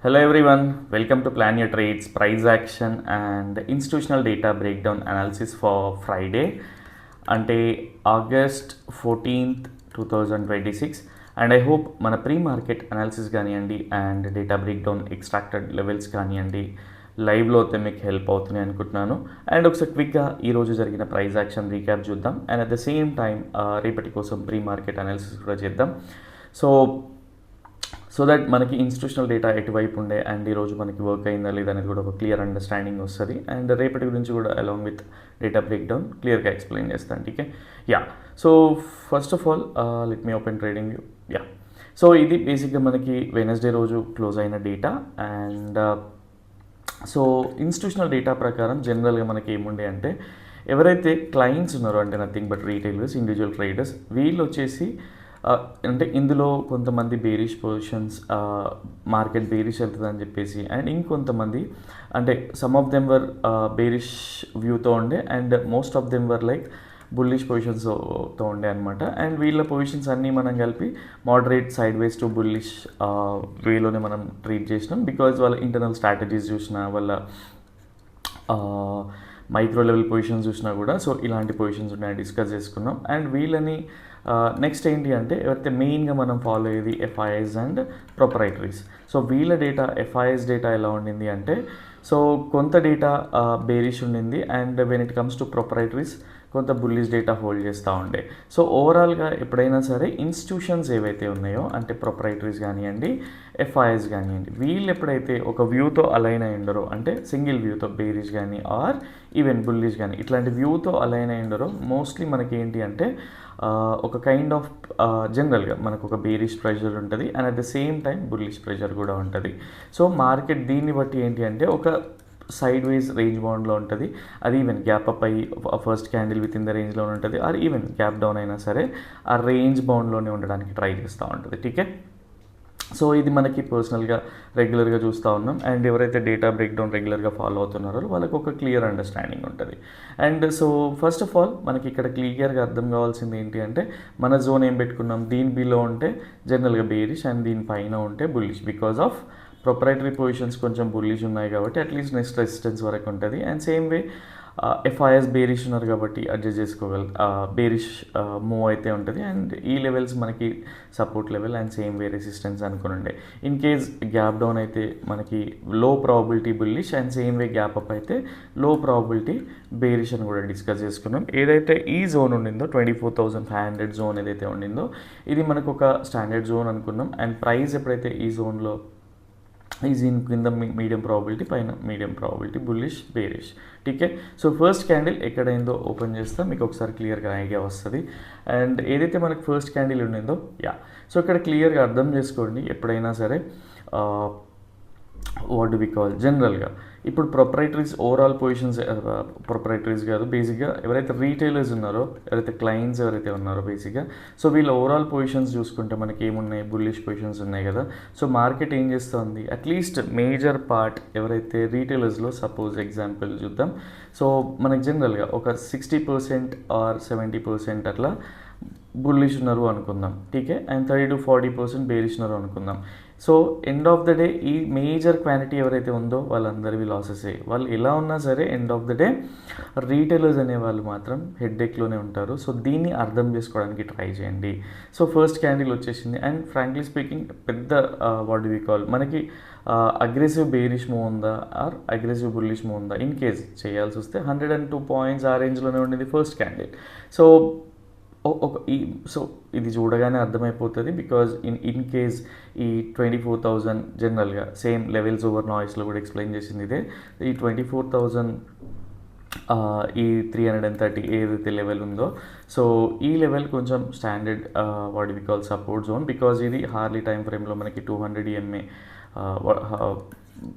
Hello everyone, welcome to Plan Your Trades, Price Action and Institutional Data Breakdown Analysis for Friday అంటే August 14th 2026 and I hope మన pre market analysis కానివ్వండి and data breakdown extracted levels కానివ్వండి లైవ్లో అయితే మీకు help అవుతున్నాయి అనుకుంటున్నాను. And ఒకసారి క్విక్గా ఈరోజు జరిగిన ప్రైస్ యాక్షన్ రీక్యాప్ చూద్దాం and at the same time రేపటి కోసం ప్రీ మార్కెట్ అనాలిసిస్ కూడా చేద్దాం. సో దట్ మనకి ఇన్స్టిట్యూషనల్ డేటా ఎటువైపు ఉండే అండ్ ఈరోజు మనకి వర్క్ అయిందా లేదా అనేది కూడా ఒక క్లియర్ అండర్స్టాండింగ్ వస్తుంది. అండ్ రేపటి గురించి కూడా అలాంగ్ విత్ డేటా బ్రేక్డౌన్ క్లియర్గా ఎక్స్ప్లెయిన్ చేస్తాను. టీకే so first of all let me open TradingView. So ఇది బేసిక్గా మనకి వెనస్డే రోజు క్లోజ్ అయిన data. And so institutional data ప్రకారం జనరల్గా మనకి ఏముండే అంటే ఎవరైతే క్లయింట్స్ ఉన్నారో అంటే nothing but retailers, individual traders, వీళ్ళు వచ్చేసి అంటే ఇందులో కొంతమంది బేరిష్ పొజిషన్స్, మార్కెట్ బేరిష్ వెళ్తుందని చెప్పేసి, అండ్ ఇంకొంతమంది అంటే some of them were bearish వ్యూతో ఉండే and most of them were like bullish పొజిషన్స్తో ఉండే అనమాట. అండ్ వీళ్ళ పొజిషన్స్ అన్నీ మనం కలిపి moderate sideways to bullish వేలోనే మనం ట్రీట్ చేసినాం. బికాజ్ వాళ్ళ ఇంటర్నల్ స్ట్రాటజీస్ చూసినా, వాళ్ళ మైక్రో లెవెల్ పొజిషన్స్ చూసినా కూడా సో ఇలాంటి పొజిషన్స్ ఉన్నాయని డిస్కస్ చేసుకున్నాం. అండ్ వీళ్ళని నెక్స్ట్ ఏంటి అంటే ఎవరైతే మెయిన్గా మనం ఫాలో అయ్యేది ఎఫ్ఐఎస్ అండ్ ప్రొపరైటరీస్. సో వీళ్ళ డేటా, ఎఫ్ఐఎస్ డేటా ఎలా ఉండింది అంటే సో కొంత డేటా బేరిష్ ఉండింది and when it comes to proprietaries కొంత బుల్లిష్ డేటా హోల్డ్ చేస్తూ ఉండే. సో ఓవరాల్గా ఎప్పుడైనా సరే ఇన్స్టిట్యూషన్స్ ఏవైతే ఉన్నాయో అంటే ప్రొపరైటరీస్ కానివ్వండి, ఎఫ్ఐఎస్ కానివ్వండి, వీళ్ళు ఎప్పుడైతే ఒక వ్యూతో అలైన్ అయి ఉండరో అంటే సింగిల్ వ్యూతో బేరిష్ కానీ ఆర్ ఈవెన్ బుల్లిష్ కానీ ఇట్లాంటి వ్యూతో అలైన్ అయి ఉండరో మోస్ట్లీ మనకి ఏంటి అంటే ఒక కైండ్ ఆఫ్ జనరల్గా మనకు ఒక బేరిష్ ప్రెషర్ ఉంటుంది and at the same time bullish pressure కూడా ఉంటుంది. సో మార్కెట్ దీన్ని బట్టి ఏంటి అంటే ఒక సైడ్ వైజ్ రేంజ్ బౌండ్లో ఉంటుంది. అది ఈవెన్ గ్యాప్ అప్ అయ్యి first candle with in the రేంజ్లో ఉంటుంది ఆర్ ఈవెన్ గ్యాప్ డౌన్ అయినా సరే ఆ రేంజ్ బౌండ్లోనే ఉండడానికి ట్రై చేస్తూ ఉంటుంది. టీకే సో ఇది మనకి పర్సనల్గా రెగ్యులర్గా చూస్తూ ఉన్నాం. అండ్ ఎవరైతే డేటా బ్రేక్డౌన్ రెగ్యులర్గా ఫాలో అవుతున్నారో వాళ్ళకి ఒక క్లియర్ అండర్స్టాండింగ్ ఉంటుంది. And so first of all మనకి ఇక్కడ క్లియర్గా అర్థం కావాల్సింది ఏంటి అంటే మన జోన్ ఏం పెట్టుకున్నాం, దీని బిలో ఉంటే జనరల్గా బేరిష్ అండ్ దీనిపైన ఉంటే bullish. Because of proprietary positions కొంచెం బుల్లిష్ ఉన్నాయి కాబట్టి అట్లీస్ట్ నెక్స్ట్ రెసిస్టెన్స్ వరకు ఉంటుంది. And same way FIs bearish ఉన్నారు కాబట్టి అడ్జస్ట్ బేరిష్ మూవ్ అయితే ఉంటుంది. అండ్ ఈ లెవెల్స్ మనకి support level and same way resistance అనుకుని ఇన్ కేస్ గ్యాప్ డౌన్ అయితే మనకి లో probability bullish and same way gap up అయితే లో ప్రాబిలిటీ బేరిష్ అని కూడా డిస్కస్ చేసుకున్నాం. ఏదైతే ఈ జోన్ ఉండిందో 24,500 జోన్ ఏదైతే ఉండిందో ఇది మనకు ఒక స్టాండర్డ్ జోన్ అనుకున్నాం. అండ్ ప్రైస్ ఎప్పుడైతే ఈ జోన్లో ఈజ్ ఇన్ కింద మీడియం ప్రాబిలిటీ, పైన మీడియం ప్రాబిలిటీ, బుల్లిష్ బేరిష్. టీకే సో ఫస్ట్ క్యాండిల్ ఎక్కడైందో ఓపెన్ చేస్తా మీకు ఒకసారి క్లియర్గా ఐడియా వస్తుంది. అండ్ ఏదైతే మనకు ఫస్ట్ క్యాండిల్ ఉండిందో సో ఇక్కడ క్లియర్గా అర్థం చేసుకోండి. ఎప్పుడైనా సరే వాట్ డు వి కాల్ జనరల్గా ఇప్పుడు ప్రొపరైటరీస్ ఓవరాల్ పొజిషన్స్, ప్రొపరైటరీస్ కాదు బేసిక్గా ఎవరైతే రీటైలర్స్ ఉన్నారో, ఎవరైతే క్లయింట్స్ ఎవరైతే ఉన్నారో బేసిక్గా సో వీళ్ళ ఓవరాల్ పొజిషన్స్ చూసుకుంటే మనకి ఏమున్నాయి, బుల్లిష్ పొజిషన్స్ ఉన్నాయి కదా. సో మార్కెట్ ఏం చేస్తుంది, అట్లీస్ట్ మేజర్ పార్ట్ ఎవరైతే రీటైలర్స్లో సపోజ్ ఎగ్జాంపుల్ చూద్దాం. సో మనకి జనరల్గా ఒక 60% ఆర్ 70% అట్లా బుల్లిష్ ఉన్నారు అనుకుందాం. టీకే అండ్ 30 to 40% బేరిష్ ఉన్నారు అనుకుందాం. So end of the day ఈ మేజర్ క్వాంటిటీ ఎవరైతే ఉందో వాళ్ళందరివి లాసెసే. వాళ్ళు ఎలా ఉన్నా సరే end of the day retailers అనే వాళ్ళు మాత్రం హెడ్ఏక్లోనే ఉంటారు. సో దీన్ని అర్థం చేసుకోవడానికి ట్రై చేయండి. సో ఫస్ట్ క్యాండిల్ వచ్చేసింది అండ్ ఫ్రాంక్లీ స్పీకింగ్ పెద్ద వాట్ డు వి కాల్ మనకి అగ్రెసివ్ బేరిష్ మూవ్ ఉందా ఆర్ అగ్రెసివ్ బుల్లిష్ మూవ్ ఉందా ఇన్ కేస్ చేయాల్సి వస్తే 102 పాయింట్స్ ఆ రేంజ్లోనే ఉండేది ఫస్ట్ క్యాండిల్. సో ఇది చూడగానే అర్థమైపోతుంది. బికాజ్ ఇన్ కేస్ ఈ 24,000 జనరల్గా సేమ్ లెవెల్స్ ఓవర్ నాయిస్లో కూడా ఎక్స్ప్లెయిన్ చేసింది ఇదే. ఈ 24,000 ఈ 330 ఏదైతే లెవెల్ ఉందో సో ఈ లెవెల్ కొంచెం standard what we call support zone. Because ఇది హార్లీ టైం ఫ్రేమ్లో మనకి 200 EMA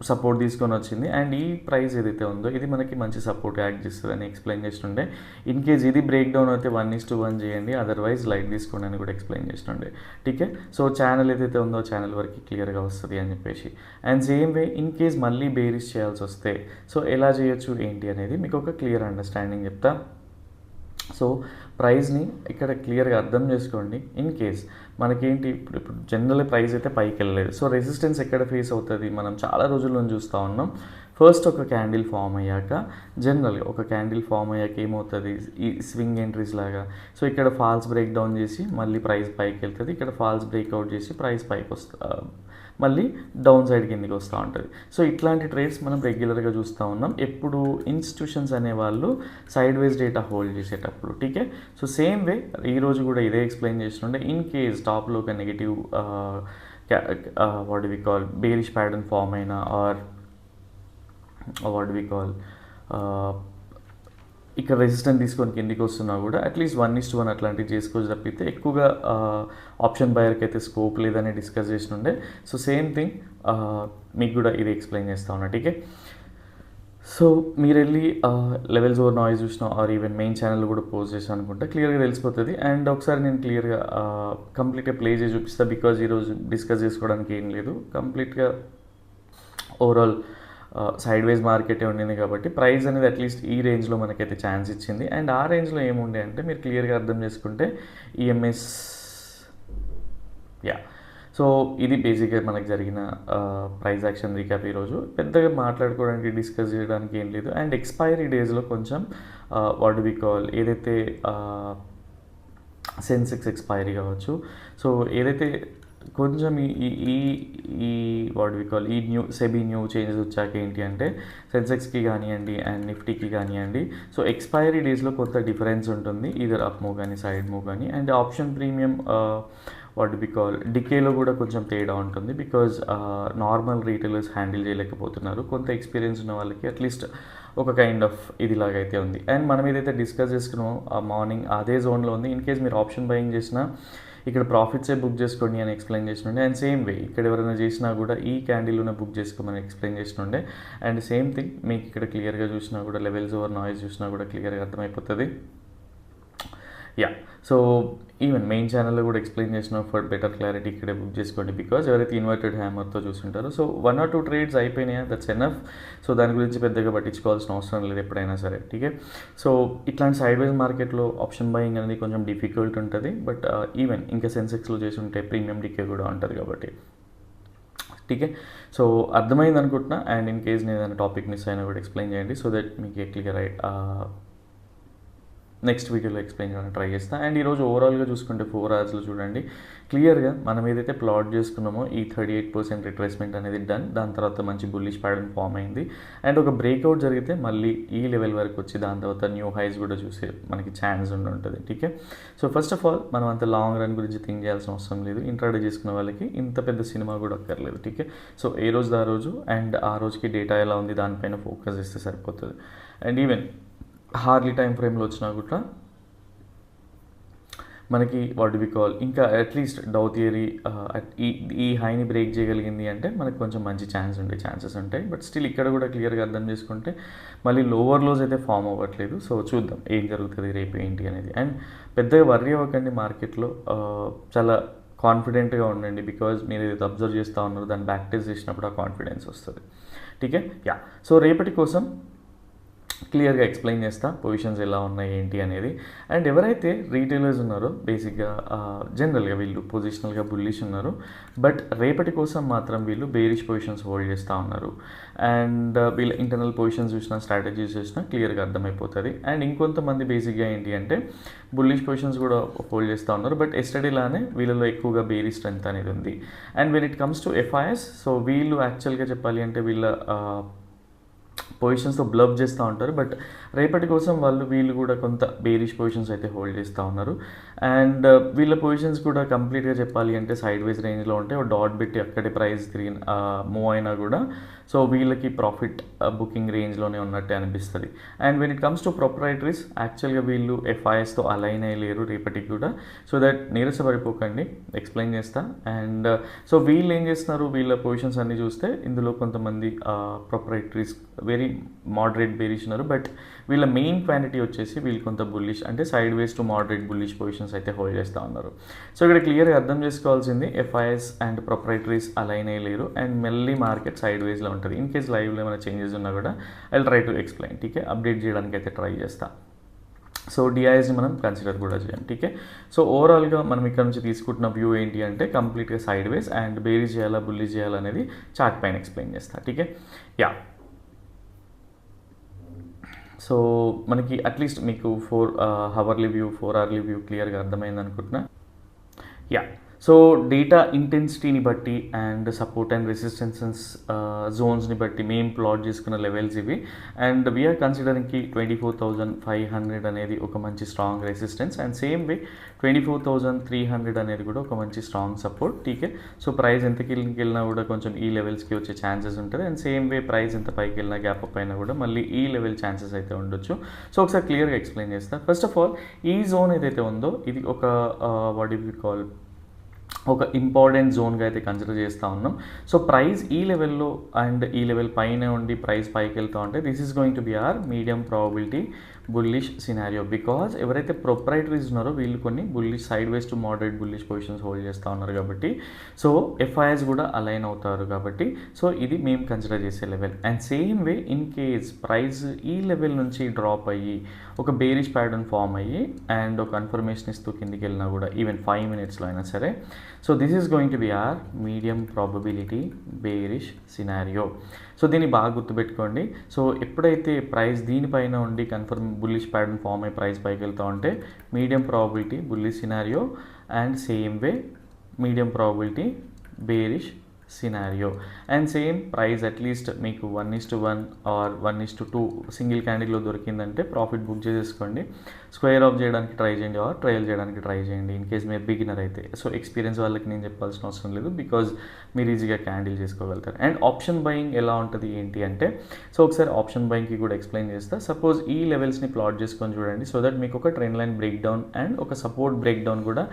సపోర్ట్ తీసుకొని వచ్చింది. అండ్ ఈ ప్రైస్ ఏదైతే ఉందో ఇది మనకి మంచి సపోర్ట్ యాక్ట్ చేస్తుంది అని ఎక్స్ప్లెయిన్ చేస్తుండే. ఇన్ కేస్ ఇది బ్రేక్ డౌన్ అయితే 1:1 చేయండి, అదర్వైజ్ లైట్ తీసుకోండి అని కూడా ఎక్స్ప్లెయిన్ చేస్తుండే. టీకే సో ఛానల్ ఏదైతే ఉందో ఛానల్ వరకు క్లియర్గా వస్తుంది అని చెప్పేసి. And same way in case మళ్ళీ బేరిష్ చేయాల్సి వస్తే సో ఎలా చేయొచ్చు ఏంటి అనేది మీకు ఒక క్లియర్ అండర్స్టాండింగ్ చెప్తా. సో ప్రైస్ని ఇక్కడ క్లియర్గా అర్థం చేసుకోండి. ఇన్ కేస్ మనకేంటి ఇప్పుడు జనరల్ ప్రైస్ అయితే పైకి వెళ్ళలేదు, సో రెసిస్టెన్స్ ఎక్కడ ఫేస్ అవుతుంది మనం చాలా రోజుల నుంచి చూస్తూ ఉన్నాం. ఫస్ట్ ఒక క్యాండిల్ ఫామ్ అయ్యాక జనరల్గా ఒక క్యాండిల్ ఫామ్ అయ్యాక ఏమవుతుంది, ఈ స్వింగ్ ఎంట్రీస్ లాగా. సో ఇక్కడ ఫాల్స్ బ్రేక్ డౌన్ చేసి మళ్ళీ ప్రైస్ పైకి వెళ్తుంది, ఇక్కడ ఫాల్స్ బ్రేక్అవుట్ చేసి ప్రైస్ పైకి మళ్ళీ డౌన్ సైడ్ కిందికి వస్తూ ఉంటుంది. సో ఇట్లాంటి ట్రేడ్స్ మనం రెగ్యులర్గా చూస్తూ ఉన్నాం ఎప్పుడు ఇన్స్టిట్యూషన్స్ అనేవాళ్ళు సైడ్ వేస్ డేటా హోల్డ్ చేసేటప్పుడు. టీకే, సో సేమ్ వే ఈరోజు కూడా ఇదే ఎక్స్ప్లెయిన్ చేస్తుండే. ఇన్ కేస్ టాప్లో ఒక negative what we call bearish pattern form అయినా ఆర్ వాట్ వి కాల్ ఇక్కడ రెసిస్టెంట్ తీసుకొని కిందికి వస్తున్నా కూడా అట్లీస్ట్ 1:1 అట్లాంటివి చేసుకోవచ్చు తప్పితే ఎక్కువగా ఆప్షన్ బయర్కి అయితే స్కోప్ లేదని డిస్కస్ చేసినుండే. సో సేమ్ థింగ్ మీకు కూడా ఇది ఎక్స్ప్లెయిన్ చేస్తా ఉన్నా. టీకే, సో మీరు వెళ్ళి లెవెల్స్ ఓవర్ నాయిస్ చూసినా ఆర్ ఈవెన్ మెయిన్ ఛానల్ కూడా పోస్ట్ చేసాను అనుకుంటా, క్లియర్గా తెలిసిపోతుంది. అండ్ ఒకసారి నేను క్లియర్గా కంప్లీట్గా ప్లే చేసి చూపిస్తాను, బికాజ్ ఈరోజు డిస్కస్ చేసుకోవడానికి ఏం లేదు, కంప్లీట్గా ఓవరాల్ సైడ్ వైజ్ మార్కెటే ఉండింది కాబట్టి ప్రైస్ అనేది అట్లీస్ట్ ఈ రేంజ్లో మనకైతే ఛాన్స్ ఇచ్చింది. అండ్ ఆ రేంజ్లో ఏముండే అంటే మీరు క్లియర్గా అర్థం చేసుకుంటే ఈఎంఎస్ సో ఇది బేసిక్గా మనకు జరిగిన ప్రైస్ యాక్షన్ రీక్యాప్. ఈరోజు పెద్దగా మాట్లాడుకోవడానికి డిస్కస్ చేయడానికి ఏం లేదు. అండ్ ఎక్స్పైరీ డేస్లో కొంచెం వాట్ వి కాల్ ఏదైతే సెన్సెక్స్ ఎక్స్పైరీ కావచ్చు, సో ఏదైతే కొంచెం ఈ వాట్ వి కాల్ ఈ సెబీ న్యూ చేంజెస్ వచ్చాక ఏంటి అంటే సెన్సెక్స్కి కానివ్వండి అండ్ నిఫ్టీకి కానివ్వండి, సో ఎక్స్పైరీ డేస్లో కొంత డిఫరెన్స్ ఉంటుంది, ఈధర్ అప్ మూవ్ కానీ సైడ్ మూవ్ కానీ. And option premium what we call డికేలో కూడా కొంచెం తేడా ఉంటుంది, బికాజ్ నార్మల్ రీటైలర్స్ హ్యాండిల్ చేయలేకపోతున్నారు. కొంత ఎక్స్పీరియన్స్ ఉన్న వాళ్ళకి అట్లీస్ట్ ఒక కైండ్ ఆఫ్ ఇదిలాగైతే ఉంది. అండ్ మనం ఏదైతే డిస్కస్ చేసుకున్నామో మార్నింగ్ అదే జోన్లో ఉంది. ఇన్ కేస్ మీరు ఆప్షన్ బయింగ్ చేసినా ఇక్కడ ప్రాఫిట్సే బుక్ చేసుకోండి అని ఎక్స్ప్లెయిన్ చేసినుండే. అండ్ సేమ్ వే ఇక్కడ ఎవరైనా చేసినా కూడా ఈ క్యాండిల్లోనే బుక్ చేసుకోమని ఎక్స్ప్లెయిన్ చేసినుండే. అండ్ సేమ్ థింగ్ మీకు ఇక్కడ క్లియర్గా చూసినా కూడా లెవెల్స్ ఓవర్ నాయిస్ చూసినా కూడా క్లియర్గా అర్థమైపోతుంది. సో ఈవెన్ మెయిన్ ఛానల్లో కూడా ఎక్స్ప్లెయిన్ చేసిన ఫర్ బెటర్ క్లారిటీ ఇక్కడే బుక్ చేసుకోండి, బికాజ్ ఎవరైతే ఇన్వర్టెడ్ హ్యామర్తో చూస్తుంటారో. సో 1 or 2 ట్రేడ్స్ అయిపోయినాయా, దట్స్ ఎనఫ్. సో దాని గురించి పెద్దగా పట్టించుకోవాల్సిన అవసరం లేదు ఎప్పుడైనా సరే. టీకే, సో ఇట్లాంటి సైడ్ వైజ్ మార్కెట్లో ఆప్షన్ బయింగ్ అనేది కొంచెం డిఫికల్ట్ ఉంటుంది. బట్ ఈవెన్ ఇంకా సెన్సెక్స్లో చేసి ఉంటే ప్రీమియం డికే కూడా ఉంటుంది కాబట్టి. టీకే, సో అర్థమైంది అనుకుంటున్నా. అండ్ ఇన్ కేస్ నేను ఏదైనా టాపిక్ మిస్ అయినా కూడా ఎక్స్ప్లెయిన్ చేయండి, సో దట్ మీకు క్లియర్ నెక్స్ట్ వీడియోలో ఎక్స్ప్లెయిన్ చేయడానికి ట్రై చేస్తాను. అండ్ ఈరోజు ఓవరాల్గా చూసుకుంటే 4 అవర్స్లో చూడండి క్లియర్గా మనం ఏదైతే ప్లాట్ చేసుకున్నామో ఈ 38% రిట్రేస్మెంట్ అనేది డన్. దాని తర్వాత మంచి బుల్లిష్ ప్యాటర్న్ ఫామ్ అయింది. అండ్ ఒక బ్రేక్అవుట్ జరిగితే మళ్ళీ ఈ లెవెల్ వరకు వచ్చి దాని తర్వాత న్యూ హైస్ కూడా చూసే మనకి ఛాన్స్ ఉంటుంది. టీకే, సో ఫస్ట్ ఆఫ్ ఆల్ మనం అంత లాంగ్ రన్ గురించి థింక్ చేయాల్సిన అవసరం లేదు. ఇంట్రాడే చేసుకున్న వాళ్ళకి ఇంత పెద్ద సినిమా కూడా అక్కర్లేదు. టీకే, సో ఏ రోజు ఆ రోజు అండ్ ఆ రోజుకి డేటా ఎలా ఉంది దానిపైన ఫోకస్ చేస్తే సరిపోతుంది. అండ్ ఈవెన్ హార్లీ టైం ఫ్రేమ్లో వచ్చినా కూడా మనకి వాట్ వి కాల్ ఇంకా అట్లీస్ట్ డౌ థియరీ ఈ హైని బ్రేక్ చేయగలిగింది అంటే మనకు కొంచెం మంచి ఛాన్సెస్ ఉంటాయి. బట్ స్టిల్ ఇక్కడ కూడా క్లియర్గా అర్థం చేసుకుంటే మళ్ళీ లోవర్ లోస్ అయితే ఫామ్ అవ్వట్లేదు. సో చూద్దాం ఏం జరుగుతుంది రేపు ఏంటి అనేది. అండ్ పెద్దగా వర్రీ అవ్వకండి, మార్కెట్లో చాలా కాన్ఫిడెంట్గా ఉండండి, బికాజ్ మీరు ఏదైతే అబ్జర్వ్ చేస్తూ ఉన్నారో దాన్ని బ్యాక్ టెస్ట్ చేసినప్పుడు ఆ కాన్ఫిడెన్స్ వస్తుంది. టీకే, సో రేపటి కోసం క్లియర్గా ఎక్స్ప్లెయిన్ చేస్తా పొజిషన్స్ ఎలా ఉన్నాయి ఏంటి అనేది. అండ్ ఎవరైతే రీటైలర్స్ ఉన్నారో బేసిక్గా జనరల్గా వీళ్ళు పొజిషనల్గా బుల్లిష్ ఉన్నారు, బట్ రేపటి కోసం మాత్రం వీళ్ళు బేరిష్ పొజిషన్స్ హోల్డ్ చేస్తూ ఉన్నారు. అండ్ వీళ్ళ ఇంటర్నల్ పొజిషన్స్ చూసినా స్ట్రాటజీస్ చూసినా క్లియర్గా అర్థమైపోతుంది. అండ్ ఇంకొంతమంది బేసిక్గా ఏంటి అంటే బుల్లిష్ పొజిషన్స్ కూడా హోల్డ్ చేస్తూ ఉన్నారు, బట్ ఎస్టర్డేలానే వీళ్ళలో ఎక్కువగా బేరీ స్ట్రెంత్ అనేది ఉంది. And when it comes to FIs, so వీళ్ళు యాక్చువల్గా చెప్పాలి అంటే వీళ్ళ పొజిషన్స్తో బ్లబ్ చేస్తూ ఉంటారు, బట్ రేపటి కోసం వీళ్ళు కూడా కొంత బేరిష్ పొజిషన్స్ అయితే హోల్డ్ చేస్తూ ఉన్నారు. అండ్ వీళ్ళ పొజిషన్స్ కూడా కంప్లీట్గా చెప్పాలి అంటే సైడ్ వైజ్ రేంజ్లో ఉంటే డాట్ పెట్టి అక్కడే ప్రైస్ తిరిగి మూవ్ అయినా కూడా సో వీళ్ళకి ప్రాఫిట్ బుకింగ్ రేంజ్లోనే ఉన్నట్టే అనిపిస్తుంది. And when it comes to proprietaries, యాక్చువల్గా వీళ్ళు ఎఫ్ఐఎస్తో అలైన్ అయ్యలేరు రేపటికి కూడా, సో దట్ నీరసపడిపోకండి, ఎక్స్ప్లెయిన్ చేస్తా. అండ్ సో వీళ్ళు ఏం చేస్తున్నారు, వీళ్ళ పొజిషన్స్ అన్నీ చూస్తే ఇందులో కొంతమంది ప్రొప్రైటరీస్ వెరీ మోడరేట్ బేరిష్ ఉన్నారు, బట్ వీళ్ళ మెయిన్ క్వాంటిటీ వచ్చేసి వీళ్ళు కొంత బుల్లిష్ అంటే sideways to moderate bullish positions అయితే హోల్డ్ చేస్తూ ఉన్నారు. సో ఇక్కడ క్లియర్గా అర్థం చేసుకోవాల్సింది ఎఫ్ఐఎస్ అండ్ ప్రొప్రైటరీస్ అలైన్ అయ్యలేరు అండ్ మెల్లీ మార్కెట్ సైడ్ వేస్లో ఉంటుంది. ఇన్ కేస్ లైవ్లో ఏమైనా చేంజెస్ ఉన్నా కూడా I try to explain. TK, update చేయడానికి అయితే ట్రై చేస్తా. సో డిఐఎస్ని మనం కన్సిడర్ కూడా చేయం. టీకే. సో ఓవరాల్గా మనం ఇక్కడ నుంచి తీసుకుంటున్న వ్యూ ఏంటి అంటే కంప్లీట్గా సైడ్ వేస్ అండ్ బేరీస్ చేయాలా బుల్లిష్ చేయాలనేది చార్ట్ పైన ఎక్స్ప్లెయిన్ చేస్తా. టీకే. యా, సో మనకి అట్లీస్ట్ మీకు 4 అవర్లీ వ్యూ 4 అవర్లీ వ్యూ క్లియర్గా అర్థమైంది అనుకుంటున్నా. యా, సో డేటా ఇంటెన్సిటీని బట్టి అండ్ సపోర్ట్ అండ్ రెసిస్టెన్సెస్ జోన్స్ని బట్టి మేము ప్లాట్ చేసుకున్న లెవెల్స్ ఇవి. అండ్ వీఆర్ కన్సిడరింగ్కి 24,500 అనేది ఒక మంచి స్ట్రాంగ్ రెసిస్టెన్స్ అండ్ సేమ్ వే 24,300 అనేది కూడా ఒక మంచి స్ట్రాంగ్ సపోర్ట్. టీకే. సో ప్రైస్ ఎంత కిందకి వెళ్ళినా కూడా కొంచెం ఈ లెవెల్స్కి వచ్చే ఛాన్సెస్ ఉంటుంది అండ్ సేమ్ వే ప్రైస్ ఎంత పైకి వెళ్ళినా గ్యాప్ అప్ అయినా కూడా మళ్ళీ ఈ లెవెల్ ఛాన్సెస్ అయితే ఉండొచ్చు. సో ఒకసారి క్లియర్గా ఎక్స్ప్లెయిన్ చేస్తాను. ఫస్ట్ ఆఫ్ ఆల్ ఈ జోన్ ఏదైతే ఉందో ఇది ఒక వాట్ యు కాల్ ఒక ఇంపార్టెంట్ జోన్గా అయితే కన్సిడర్ చేస్తూ ఉన్నాం. సో ప్రైస్ ఈ లెవెల్లో అండ్ ఈ లెవెల్ పైన ఉండి ప్రైస్ పైకి వెళ్తూ ఉంటే this is going to be are medium probability bullish scenario. Because ఎవరైతే ప్రొప్రైటరీస్ ఉన్నారో వీళ్ళు కొన్ని bullish side ways to moderate bullish positions hold చేస్తూ ఉన్నారు కాబట్టి సో ఎఫ్ఐఎస్ కూడా అలైన్ అవుతారు కాబట్టి సో ఇది మేము కన్సిడర్ చేసే level. And same way in case price ఈ లెవెల్ నుంచి డ్రాప్ అయ్యి ఒక బేరిష్ ప్యాటర్న్ ఫామ్ అయ్యి అండ్ ఒక కన్ఫర్మేషన్ ఇస్తూ కిందికి వెళ్ళినా కూడా ఈవెన్ 5 minutesలో అయినా సరే so this is going to be are medium probability bearish scenario. So దీన్ని బాగా గుర్తుపెట్టుకోండి. సో ఎప్పుడైతే ప్రైస్ దీనిపైన ఉండి కన్ఫర్మ్ బుల్లిష్ ప్యాటర్న్ ఫామ్ అయ్యి ప్రైస్ పైకి వెళ్తూ ఉంటే medium probability bullish scenario and same way medium probability bearish scenario. And same price at least మీకు 1:1 ఆర్ 1:2 సింగిల్ క్యాండిల్లో దొరికిందంటే ప్రాఫిట్ బుక్ చేసేసుకోండి. స్క్వేర్ ఆఫ్ చేయడానికి ట్రై చేయండి ఆర్ ట్రయల్ చేయడానికి ట్రై చేయండి ఇన్ కేస్ మీరు బిగినర్ అయితే. సో ఎక్స్పీరియన్స్ వాళ్ళకి నేను చెప్పాల్సిన అవసరం లేదు బికాజ్ మీరు ఈజీగా క్యాండిల్ చేసుకోగలుగుతారు. అండ్ ఆప్షన్ బయింగ్ ఎలా ఉంటుంది ఏంటి అంటే సో ఒకసారి ఆప్షన్ బయింగ్కి కూడా ఎక్స్ప్లెయిన్ చేస్తా. సపోజ్ ఈ లెవెల్స్ని ప్లాట్ చేసుకొని చూడండి సో దట్ మీకు ఒక trend line break down and ఒక సపోర్ట్ బ్రేక్ డౌన్ కూడా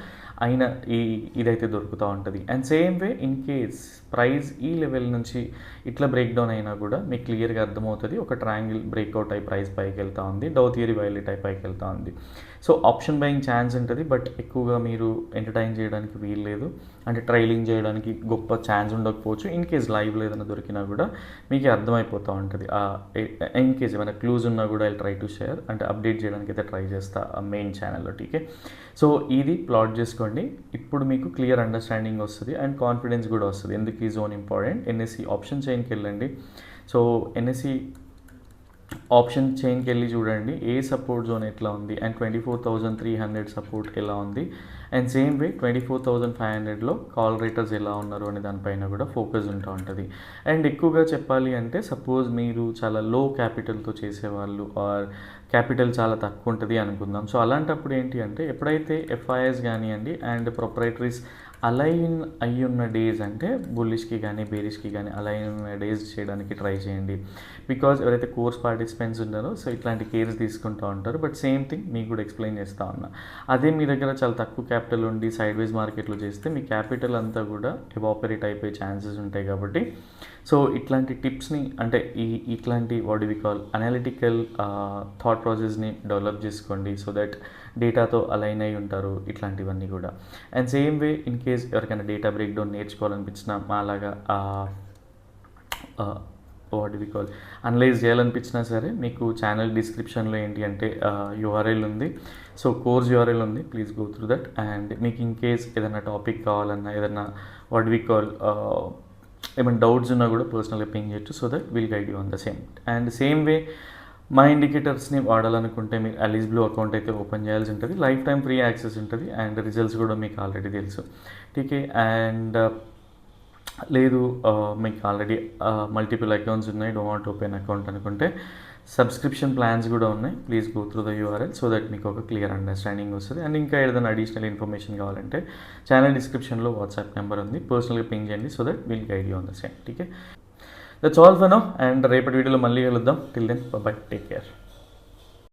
అయిన ఇదైతే దొరుకుతూ ఉంటుంది. And same way in case price ఈ లెవెల్ నుంచి ఇట్లా బ్రేక్ డౌన్ అయినా కూడా మీకు క్లియర్గా అర్థమవుతుంది ఒక ట్రయాంగిల్ బ్రేక్అవుట్ అయి ప్రైస్ పైకి వెళ్తూ ఉంది, డౌ థియరీ వైలేట్ అయి పైకి వెళ్తూ ఉంది. సో ఆప్షన్ బయింగ్ ఛాన్స్ ఉంటుంది బట్ ఎక్కువగా మీరు ఎంటర్టైన్ చేయడానికి వీల్లేదు. అంటే ట్రైలింగ్ చేయడానికి గొప్ప ఛాన్స్ ఉండకపోవచ్చు. ఇన్ కేస్ లైవ్లో ఏదైనా దొరికినా కూడా మీకు అర్థమైపోతూ ఉంటుంది. ఇన్ కేస్ ఏమైనా క్లూజ్ ఉన్నా కూడా ఐ ట్రై టు షేర్ అంటే అప్డేట్ చేయడానికి అయితే ట్రై చేస్తా మెయిన్ ఛానల్లో. టీకే. సో ఇది ప్లాట్ చేసుకోండి. ఇప్పుడు మీకు క్లియర్ అండర్స్టాండింగ్ వస్తుంది అండ్ కాన్ఫిడెన్స్ కూడా వస్తుంది ఎందుకు ఈ జోన్ ఇంపార్టెంట్. ఎన్ఎస్సి ఆప్షన్ చైన్కి వెళ్ళండి. సో ఎన్ఎస్సి ఆప్షన్ చైన్కి వెళ్ళి చూడండి ఏ సపోర్ట్ జోన్ ఎట్లా ఉంది అండ్ 24,300 సపోర్ట్ ఎలా ఉంది అండ్ సేమ్ వే 24,500లో కాల్ రేటర్స్ ఎలా ఉన్నారు అనే దానిపైన కూడా ఫోకస్ ఉంటూ ఉంటుంది. అండ్ ఎక్కువగా చెప్పాలి అంటే సపోజ్ మీరు చాలా లో క్యాపిటల్తో చేసేవాళ్ళు ఆర్ క్యాపిటల్ చాలా తక్కువ ఉంటుంది అనుకుందాం. సో అలాంటప్పుడు ఏంటి అంటే ఎప్పుడైతే ఎఫ్ఐఎస్ కానివ్వండి అండ్ ప్రొప్రైటరీస్ అలైన్ అయ్యి ఉన్న డేస్ అంటే బుల్లిష్కి కానీ బేరిష్కి కానీ అలైన్ ఉన్న డేస్ చేయడానికి ట్రై చేయండి. బికాజ్ ఎవరైతే కోర్స్ పార్టిసిపెంట్స్ ఉన్నారో సో ఇట్లాంటి కేర్స్ తీసుకుంటూ ఉంటారు. బట్ సేమ్ థింగ్ మీకు కూడా ఎక్స్ప్లెయిన్ చేస్తూ ఉన్నా. అదే మీ దగ్గర చాలా తక్కువ క్యాపిటల్ ఉండి సైడ్ వైజ్ మార్కెట్లో చేస్తే మీ క్యాపిటల్ అంతా కూడా ఎవాపరేట్ అయిపోయే ఛాన్సెస్ ఉంటాయి కాబట్టి సో ఇట్లాంటి టిప్స్ని అంటే ఇట్లాంటి what do we call analytical thought ప్రాసెస్ని డెవలప్ చేసుకోండి సో దట్ డేటాతో అలైన్ అయి ఉంటారు ఇట్లాంటివన్నీ కూడా. And same way in case ఎవరికైనా డేటా బ్రేక్ డౌన్ నేర్చుకోవాలనిపించినా మాలాగా what do we call analyze చేయాలనిపించినా సరే మీకు ఛానల్ డిస్క్రిప్షన్లో ఏంటి అంటే యూఆర్ఎల్ ఉంది. సో కోర్స్ యూఆర్ఎల్ ఉంది, please go through that. And మీకు ఇన్ కేస్ ఏదైనా టాపిక్ కావాలన్నా ఏదైనా వాట్ డు వి కాల్ ఏమైనా డౌట్స్ ఉన్నా కూడా పర్సనల్గా పింగ్ చేయొచ్చు so that will guide you on the same. And same వే మా ఇండికేటర్స్ని వాడాలనుకుంటే మీరు అలీస్ బ్లూ అకౌంట్ అయితే ఓపెన్ చేయాల్సి ఉంటుంది. లైఫ్ టైం ఫ్రీ యాక్సెస్ ఉంటుంది అండ్ రిజల్ట్స్ కూడా మీకు ఆల్రెడీ తెలుసు. టీకే. అండ్ లేదు మీకు ఆల్రెడీ మల్టిపుల్ అకౌంట్స్ ఉన్నాయి, డోంట్ వాంట్ ఓపెన్ అకౌంట్ అనుకుంటే సబ్స్క్రిప్షన్ ప్లాన్స్ కూడా ఉన్నాయి. Please go through the URL so that మీకు ఒక క్లియర్ అండర్స్టాండింగ్ వస్తుంది. అండ్ ఇంకా ఏదైనా అడిషనల్ ఇన్ఫర్మేషన్ కావాలంటే ఛానల్ డిస్క్రిప్షన్లో వాట్సాప్ నెంబర్ ఉంది, పర్సనల్గా పింగ్ చేయండి so that will guide you on the same. టీకే. That's all for now and రేపటి వీడియోలో మళ్ళీ కలుద్దాం. Till then bye, take care.